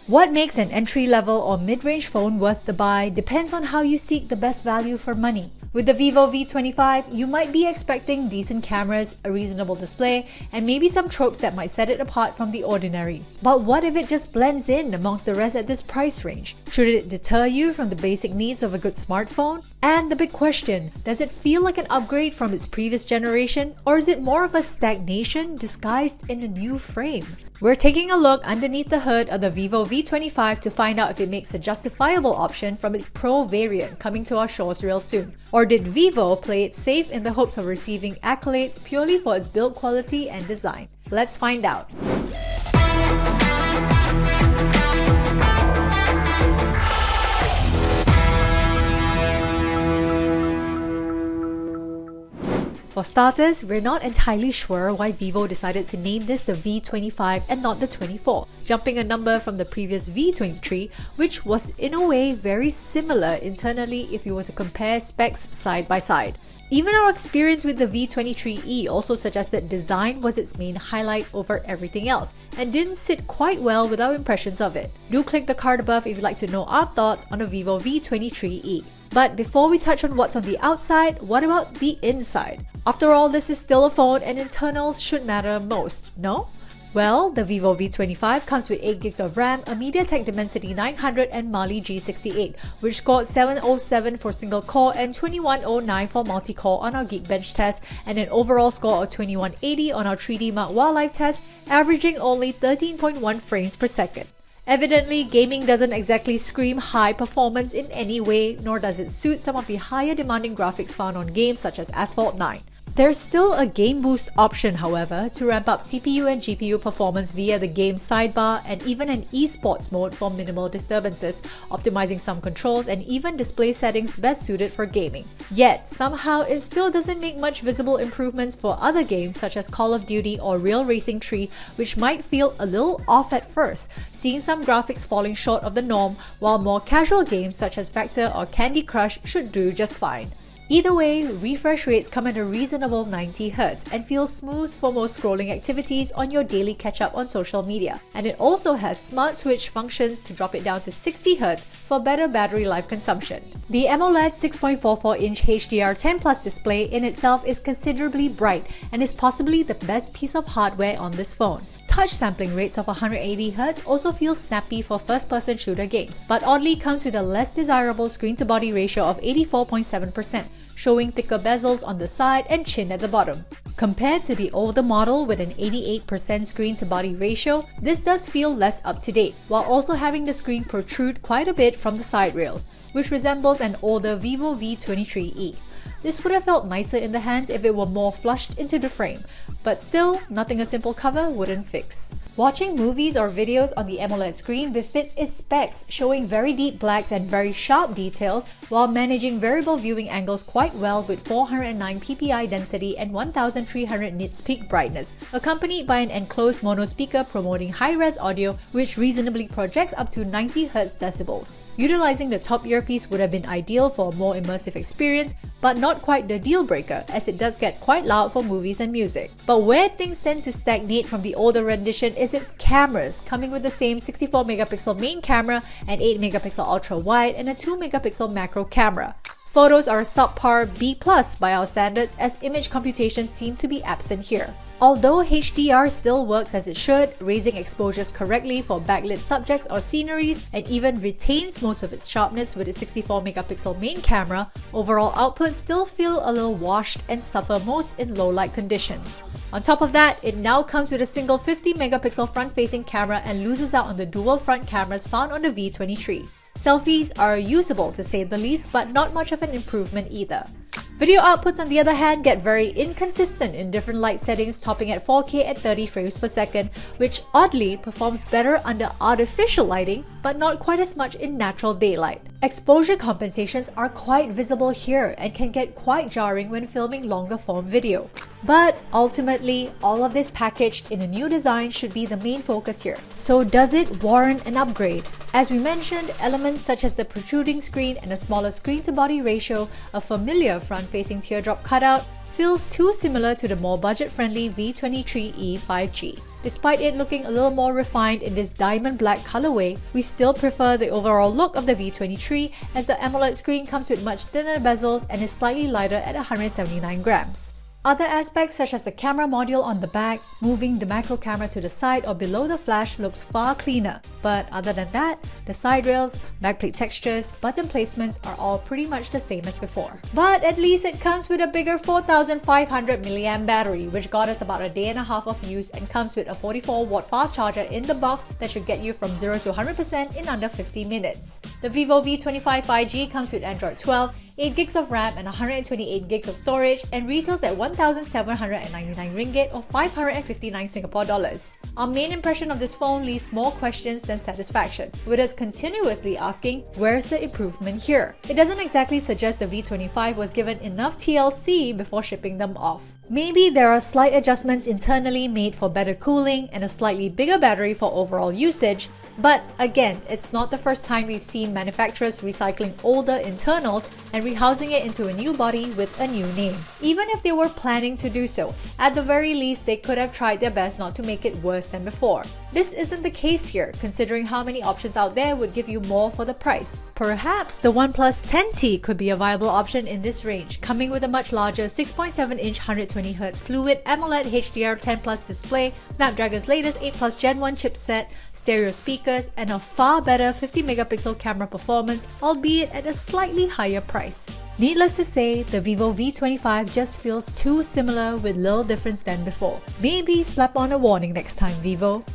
What makes an entry-level or mid-range phone worth the buy depends on how you seek the best value for money. With the Vivo V25, you might be expecting decent cameras, a reasonable display, and maybe some tropes that might set it apart from the ordinary. But what if it just blends in amongst the rest at this price range? Should it deter you from the basic needs of a good smartphone? And the big question, does it feel like an upgrade from its previous generation, or is it more of a stagnation disguised in a new frame? We're taking a look underneath the hood of the Vivo V25 to find out if it makes a justifiable option from its Pro variant coming to our shores real soon. Or did Vivo play it safe in the hopes of receiving accolades purely for its build quality and design? Let's find out. For starters, we're not entirely sure why Vivo decided to name this the V25 and not the 24, jumping a number from the previous V23, which was in a way very similar internally if you were to compare specs side by side. Even our experience with the V23e also suggested design was its main highlight over everything else, and didn't sit quite well with our impressions of it. Do click the card above if you'd like to know our thoughts on the Vivo V23e. But before we touch on what's on the outside, what about the inside? After all, this is still a phone and internals should matter most, no? Well, the Vivo V25 comes with 8GB of RAM, a MediaTek Dimensity 900 and Mali G68, which scored 707 for single core and 2109 for multi-core on our Geekbench test, and an overall score of 2180 on our 3D Mark Wildlife test, averaging only 13.1 frames per second. Evidently, gaming doesn't exactly scream high performance in any way, nor does it suit some of the higher demanding graphics found on games such as Asphalt 9. There's still a Game Boost option, however, to ramp up CPU and GPU performance via the game sidebar, and even an esports mode for minimal disturbances, optimizing some controls and even display settings best suited for gaming. Yet, somehow it still doesn't make much visible improvements for other games such as Call of Duty or Real Racing 3, which might feel a little off at first, seeing some graphics falling short of the norm, while more casual games such as Vector or Candy Crush should do just fine. Either way, refresh rates come at a reasonable 90Hz and feel smooth for most scrolling activities on your daily catch-up on social media. And it also has smart switch functions to drop it down to 60Hz for better battery life consumption. The AMOLED 6.44-inch HDR10 Plus display in itself is considerably bright and is possibly the best piece of hardware on this phone. Touch sampling rates of 180Hz also feel snappy for first-person shooter games, but oddly comes with a less desirable screen-to-body ratio of 84.7%, showing thicker bezels on the side and chin at the bottom. Compared to the older model with an 88% screen-to-body ratio, this does feel less up-to-date, while also having the screen protrude quite a bit from the side rails, which resembles an older Vivo V23e. This would have felt nicer in the hands if it were more flushed into the frame, but still, nothing a simple cover wouldn't fix. Watching movies or videos on the AMOLED screen befits its specs, showing very deep blacks and very sharp details while managing variable viewing angles quite well with 409 ppi density and 1300 nits peak brightness, accompanied by an enclosed mono speaker promoting high-res audio which reasonably projects up to 90Hz decibels. Utilizing the top earpiece would have been ideal for a more immersive experience, but not quite the deal breaker, as it does get quite loud for movies and music. But where things tend to stagnate from the older rendition is its cameras, coming with the same 64MP main camera, an 8MP ultra wide, and a 2MP macro camera. Photos are subpar B+ by our standards, as image computation seem to be absent here. Although HDR still works as it should, raising exposures correctly for backlit subjects or sceneries, and even retains most of its sharpness with its 64MP main camera, overall outputs still feel a little washed and suffer most in low light conditions. On top of that, it now comes with a single 50MP front-facing camera and loses out on the dual front cameras found on the V23. Selfies are usable to say the least, but not much of an improvement either. Video outputs on the other hand get very inconsistent in different light settings, topping at 4K at 30 frames per second, which oddly performs better under artificial lighting, but not quite as much in natural daylight. Exposure compensations are quite visible here and can get quite jarring when filming longer form video. But ultimately, all of this packaged in a new design should be the main focus here. So does it warrant an upgrade? As we mentioned, elements such as the protruding screen and a smaller screen-to-body ratio, a familiar front-facing teardrop cutout, feels too similar to the more budget-friendly V23e 5G. Despite it looking a little more refined in this diamond black colorway, we still prefer the overall look of the V23 as the AMOLED screen comes with much thinner bezels and is slightly lighter at 179 grams. Other aspects such as the camera module on the back, moving the macro camera to the side or below the flash looks far cleaner. But other than that, the side rails, backplate textures, button placements are all pretty much the same as before. But at least it comes with a bigger 4500 mAh battery, which got us about a day and a half of use, and comes with a 44-watt fast charger in the box that should get you from 0 to 100% in under 50 minutes. The Vivo V25 5G comes with Android 12, 8GB of RAM and 128GB of storage, and retails at 1,799 ringgit or 559 Singapore dollars. Our main impression of this phone leaves more questions than satisfaction, with us continuously asking, where's the improvement here? It doesn't exactly suggest the V25 was given enough TLC before shipping them off. Maybe there are slight adjustments internally made for better cooling and a slightly bigger battery for overall usage, but again, it's not the first time we've seen manufacturers recycling older internals and rehousing it into a new body with a new name. Even if they were planning to do so, at the very least they could have tried their best not to make it worse than before. This isn't the case here, considering how many options out there would give you more for the price. Perhaps the OnePlus 10T could be a viable option in this range, coming with a much larger 6.7-inch 120Hz Fluid AMOLED HDR10 Plus display, Snapdragon's latest 8 Plus Gen 1 chipset, stereo speakers, and a far better 50-megapixel camera performance, albeit at a slightly higher price. Needless to say, the Vivo V25 just feels too similar with little difference than before. Maybe slap on a warning next time, Vivo.